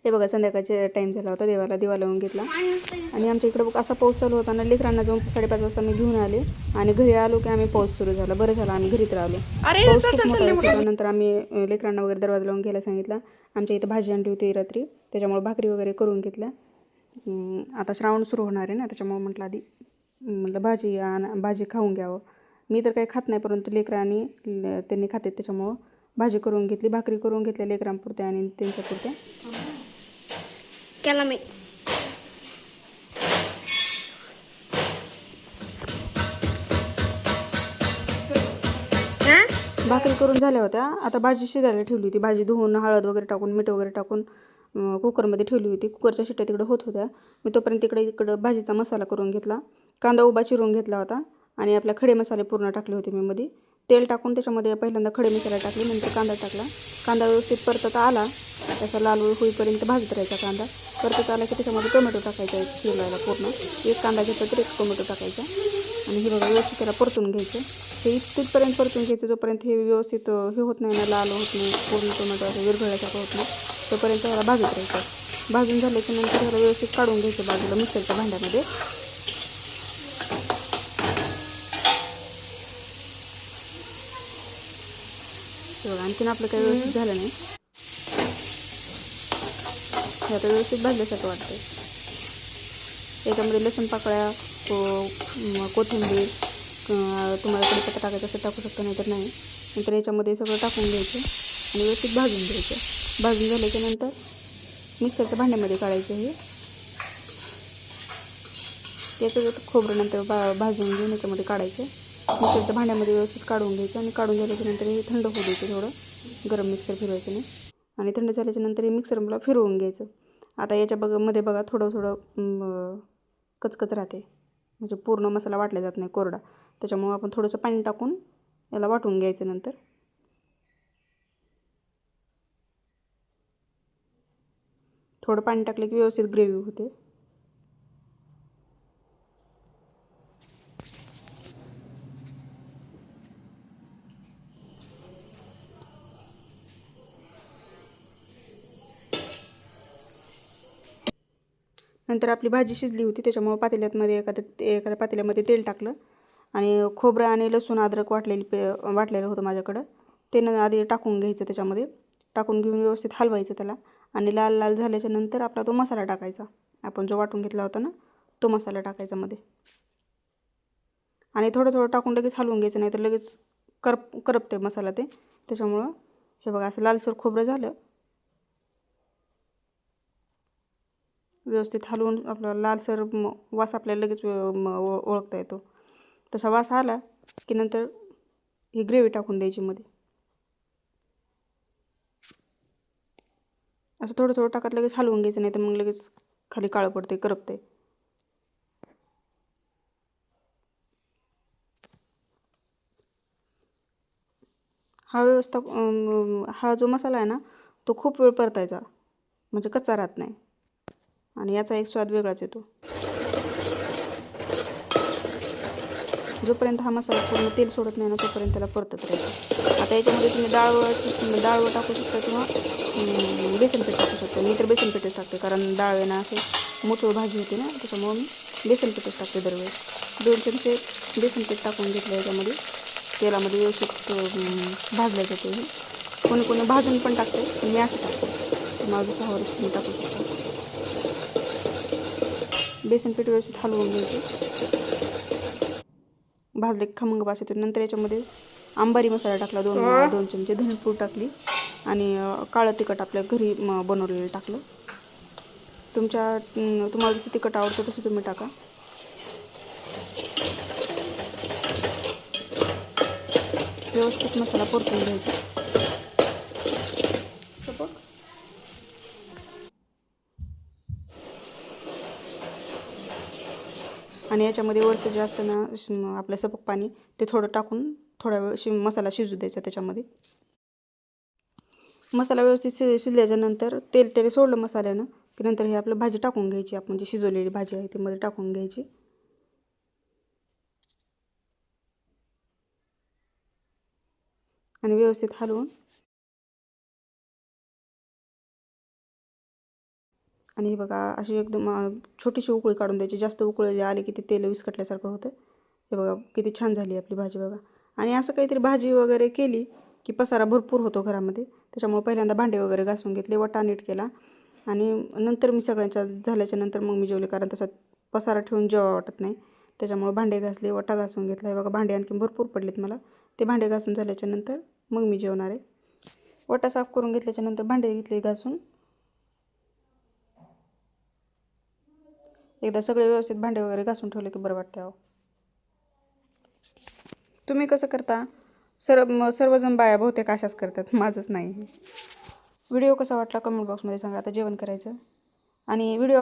हे बघा संध्याकाळचे टाईम झाला होता, देवाला दिवा लावून घेतला. आणि आमच्या इकडं असा पाऊस चालू होता लेकरांना जाऊन 5:30 वाजता मी घेऊन आले आणि घरी आलो की आम्ही पाऊस सुरू झाला. बरं झालं आम्ही घरीच राहिलो. पाऊस खूप मोठा होता. नंतर आम्ही लेकरांना वगैरे दरवाजा लावून घ्यायला सांगितलं. आमच्या इथं भाजी आणली होती रात्री, त्याच्यामुळे भाकरी वगैरे करून घेतल्या. आता श्रावण सुरू होणार आहे ना, त्याच्यामुळे म्हटलं भाजी खाऊन घ्यावं. मी तर काही खात नाही, परंतु लेकरांनी त्यांनी खाते, त्याच्यामुळं भाजी करून घेतली. भाकरी करून घेतल्या लेकरांपुरत्या आणि त्यांच्यापुरत्या केला मी. भाकरी करून झाल्या होत्या. आता भाजी शिजायला ठेवली होती. भाजी धुवून हळद वगैरे टाकून मीठ वगैरे टाकून कुकरमध्ये ठेवली होती. कुकरच्या शिट्ट्या तिकडे होत होत्या. मी तोपर्यंत इकडं भाजीचा मसाला करून घेतला. कांदा उभा चिरून घेतला होता आणि आपल्या खडे मसाले पूर्ण टाकले होते मी मध्ये. तेल टाकून त्याच्यामध्ये पहिल्यांदा खडे मसाला टाकले, नंतर कांदा टाकला. कांदा व्यवस्थित परतत आला, त्याचा लाल होईपर्यंत भाजत राहायचा कांदा. परतत आला की त्याच्यामध्ये टोमॅटो टाकायचा चिरलायला पूर्ण. एक कांदा घेतला तर एक टोमॅटो टाकायचा आणि हे बघा व्यवस्थित त्याला परतून घ्यायचं. हे तिथपर्यंत परतून घ्यायचं जोपर्यंत हे व्यवस्थित हे होत नाही ना, लाल होत नाही, पूर्ण टोमॅटो असं विरघळल्यासारखं होत नाही, तोपर्यंत त्याला भाजत राहायचं. भाजून झाल्याच्या नंतर त्याला व्यवस्थित काढून घ्यायचं बाजूला मिक्सरच्या भांड्यामध्ये. आणखीन आपलं काही व्यवस्थित झालं नाही, हे आता व्यवस्थित भाजल्यासारखं वाटतं. याच्यामध्ये लसूण पाकळ्या, कोथिंबीर, तुम्हाला कढीपत्ता टाकायचं असं टाकू शकता, नाही तर नाही. नंतर याच्यामध्ये सगळं टाकून घ्यायचं आणि व्यवस्थित भाजून घ्यायचं. भाजून झाल्याच्या नंतर मिक्सरच्या भांड्यामध्ये काढायचं. हे त्याचं खोबरं नंतर भाजून घेऊन याच्यामध्ये काढायचं. मिक्सरच्या भांड्यामध्ये व्यवस्थित काढून घ्यायचं आणि काढून झाल्याच्या नंतर हे थंड होऊ द्यायचं. थोडं गरम मिक्सर फिरवायचं नाही आणि थंड झाल्याच्या नंतर हे मिक्सर मला फिरवून घ्यायचं. आता याच्या मध्ये बघा थोडं कचकच राहते, म्हणजे पूर्ण मसाला वाटला जात नाही कोरडा. त्याच्यामुळं आपण थोडंसं पाणी टाकून याला वाटून घ्यायचं. नंतर थोडं पाणी टाकलं की व्यवस्थित ग्रेव्ही होते. नंतर आपली भाजी शिजली होती, त्याच्यामुळे एखाद्या पातेल्यामध्ये तेल टाकलं आणि खोबरं आणि लसूण अद्रक वाटलेलं होतं माझ्याकडं. ते आधी टाकून घ्यायचं. त्याच्यामध्ये टाकून घेऊन व्यवस्थित हलवायचं त्याला आणि लाल लाल झाल्याच्या नंतर आपला तो मसाला टाकायचा. आपण जो वाटून घेतला होता ना, तो मसाला टाकायचा मध्ये आणि थोडं थोडं टाकून लगेच हलवून घ्यायचं, नाही तर लगेच करपते मसाला ते. त्याच्यामुळं हे बघा असं लालसर खोबरं झालं, व्यवस्थित हलवून आपला लालसर वास आपल्याला लगेच ओळखता येतो. तसा वास आला की नंतर ही ग्रेव्ही टाकून द्यायची मध्ये. असं थोडं थोडं टाकत लगेच हलवून घ्यायचं, नाही तर मग लगेच खाली काळं पडते, करपते. हा जो मसाला आहे ना, तो खूप वेळ परतायचा, म्हणजे कच्चा राहत नाही आणि याचा एक स्वाद वेगळाच येतो. जोपर्यंत हा मसाला पूर्ण तेल सोडत नाही ना, तोपर्यंत त्याला परतत राहायचं. आता याच्यामध्ये तुम्ही डाळ टाकू शकता किंवा बेसन पीठ टाकू शकता. मी तर बेसन पीठच टाकते, कारण डाळ आहे ना असे मोठं भाजी होते ना, त्याच्यामुळं मी बेसन पीठच टाकते दरवेळेस. 2 चमचे बेसन पीठ टाकून घेतलं याच्यामध्ये. तेलामध्ये व्यवस्थित भाजलं जातं हे. कोणी कोणी भाजून पण टाकते, पण मी असं टाकते. माझं सहावरच तुम्ही टाकू शकता. बेसन पीठ व्यवस्थित हलवून घ्यायचं. भाजले खमंग वास येतो. नंतर याच्यामध्ये अंबारी मसाला टाकला, 2 चमचे धनेपूड टाकली आणि काळं तिखट आपल्या घरी बनवलेलं टाकलं. तुम्हाला जसं तिखट आवडतं तसं तुम्ही टाका. व्यवस्थित मसाला परतून घ्यायचा. आणि याच्यामध्ये वरचं जे असतं ना आपलं सपक पाणी, ते थोडं टाकून थोडा वेळ मसाला शिजू द्यायचा. त्याच्यामध्ये मसाला व्यवस्थित शिजल्याच्या नंतर तेल सोडलं मसाल्यानं की नंतर हे आपलं भाजी टाकून घ्यायची. आपण जी शिजवलेली भाजी आहे ती मध्ये टाकून घ्यायची आणि व्यवस्थित हलवून आणि हे बघा अशी एकदम छोटीशी उकळी काढून द्यायची. जास्त उकळी आली की ते तेल विस्कटल्यासारखं होतं. हे बघा किती छान झाली आपली भाजी बघा. आणि असं काहीतरी भाजी वगैरे केली की पसारा भरपूर होतो घरामध्ये. त्याच्यामुळे पहिल्यांदा भांडे वगैरे घासून घेतले, वटा नीट केला आणि नंतर मी सगळ्यांच्या झाल्याच्या नंतर मग मी जेवले, कारण तसा पसारा ठेवून जेवा वाटत नाही. त्याच्यामुळे भांडे घासले, वटा घासून घेतला. हे बघा भांडे आणखी भरपूर पडलेत मला. ते भांडे घासून झाल्याच्या नंतर मग मी जेवणार आहे. वटा साफ करून घेतल्याच्या नंतर भांडे घेतले घासून. एकदा सगळे व्यवस्थित भांडे वगैरे घासून ठेवले की बरं वाटतं. तुम्ही कसं करता? सर्वजण बाया बहुतेक अशाच करतात, माझंच नाही. व्हिडिओ कसा वाटला कमेंट बॉक्समध्ये सांगा. आता जेवण करायचं आणि व्हिडिओ